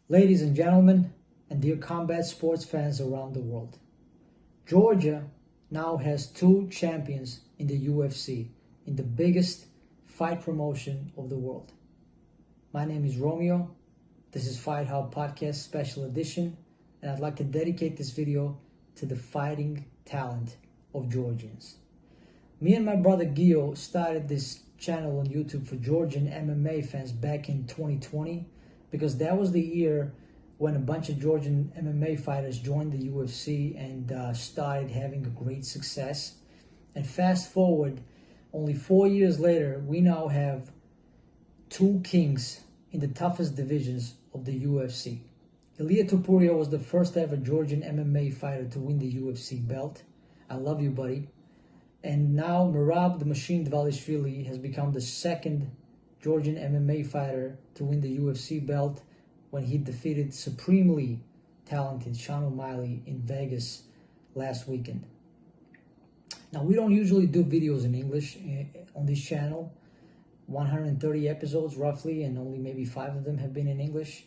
Ladies and gentlemen, and dear combat sports fans around the world, Georgia now has two champions in the UFC, in the biggest fight promotion of the world. My name is Romeo. This is Fight Hub Podcast Special Edition, and I'd like to dedicate this video to the fighting talent of Georgians. Me and my brother Gio started this channel on YouTube for Georgian MMA fans back in 2020 because that was the year when a bunch of Georgian MMA fighters joined the UFC and started having a great success. And fast forward, only 4 years later, we now have two kings in the toughest divisions of the UFC. Ilia Topuria was the first ever Georgian MMA fighter to win the UFC belt. I love you, buddy. And now Merab the Machine Dvalishvili has become the second Georgian MMA fighter to win the UFC belt when he defeated supremely talented Omali in Vegas last weekend. Now, we don't usually do videos in English on this channel. 130 episodes roughly, and only maybe 5 of them have been in English.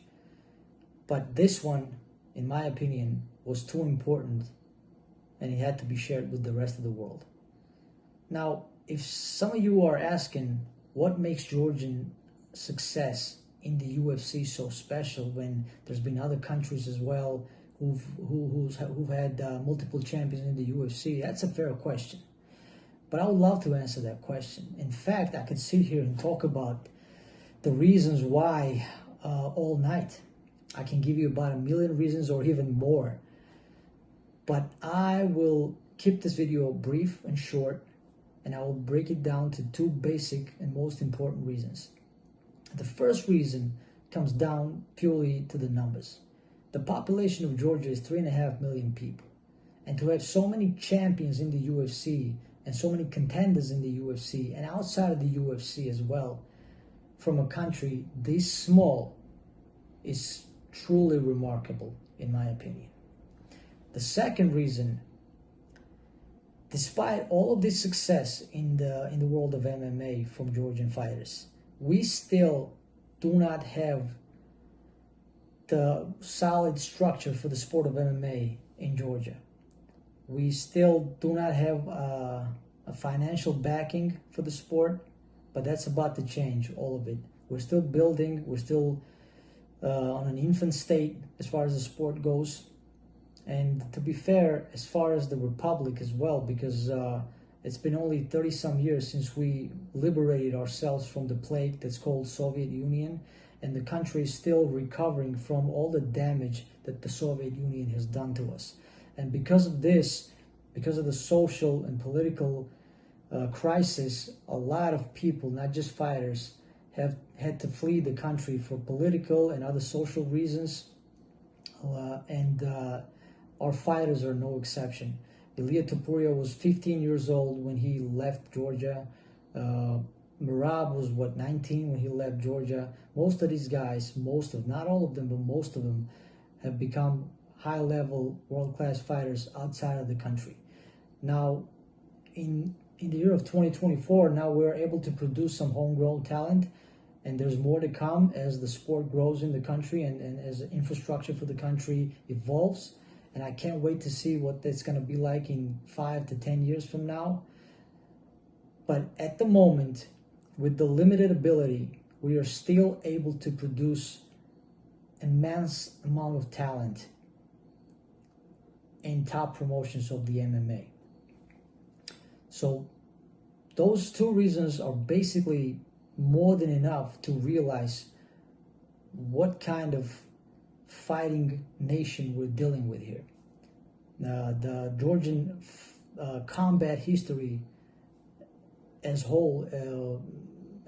But this one, in my opinion, was too important and it had to be shared with the rest of the world. Now, if some of you are asking what makes Georgian success in the UFC so special when there's been other countries as well who've had multiple champions in the UFC, that's a fair question. But I would love to answer that question. In fact, I could sit here and talk about the reasons why all night. I can give you about 1 million reasons or even more. But I will keep this video brief and short, and I will break it down to two basic and most important reasons. The first reason comes down purely to the numbers. The population of Georgia is 3.5 million people. And to have so many champions in the UFC and so many contenders in the UFC and outside of the UFC as well from a country this small is truly remarkable, in my opinion. The second reason, despite all of this success in the world of MMA from Georgian fighters, we still do not have the solid structure for the sport of MMA in Georgia. We still do not have a financial backing for the sport, but that's about to change, all of it. We're still building, we're still on an infant state as far as the sport goes. And to be fair, as far as the Republic as well, because it's been only 30-some years since we liberated ourselves from the plague that's called Soviet Union, and the country is still recovering from all the damage that the Soviet Union has done to us. And because of this, because of the social and political crisis, a lot of people, not just fighters, have had to flee the country for political and other social reasons, and our fighters are no exception. Ilia Topuria was 15 years old when he left Georgia. Merab was, 19 when he left Georgia. Most of these guys, not all of them, but most of them have become high-level, world-class fighters outside of the country. Now, in the year of 2024, now we're able to produce some homegrown talent, and there's more to come as the sport grows in the country and as the infrastructure for the country evolves. And I can't wait to see what that's going to be like in 5 to 10 years from now. But at the moment, with the limited ability, we are still able to produce immense amount of talent in top promotions of the MMA. So those two reasons are basically more than enough to realize what kind of fighting nation we're dealing with here. The Georgian combat history as whole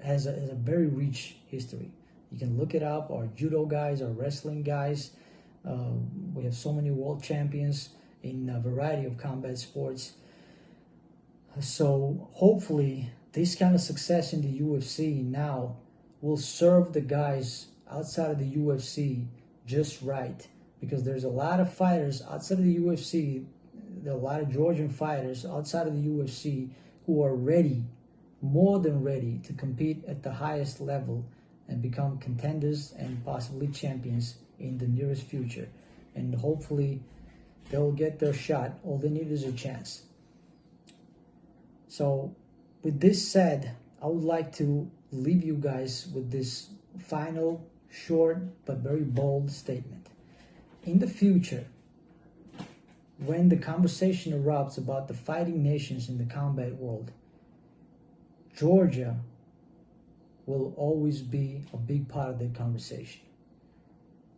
has a very rich history. You can look it up. Our judo guys, our wrestling guys. We have so many world champions in a variety of combat sports. So hopefully this kind of success in the UFC now will serve the guys outside of the UFC just right, because there's a lot of fighters outside of the UFC, there are a lot of Georgian fighters outside of the UFC who are ready, more than ready, to compete at the highest level and become contenders and possibly champions in the nearest future, and hopefully they'll get their shot. All they need is a chance. So with this said, I would like to leave you guys with this final, short but very bold statement. In the future, when the conversation erupts about the fighting nations in the combat world, Georgia will always be a big part of that conversation.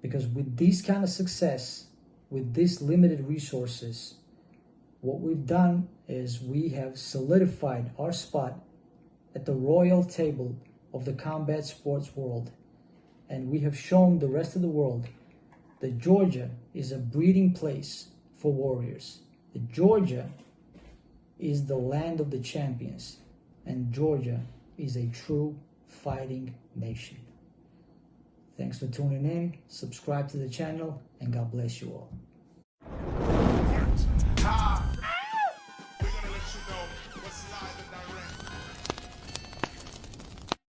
Because with this kind of success, with these limited resources, what we've done is we have solidified our spot at the royal table of the combat sports world. And we have shown the rest of the world that Georgia is a breeding place for warriors. That Georgia is the land of the champions. And Georgia is a true fighting nation. Thanks for tuning in. Subscribe to the channel, and God bless you all.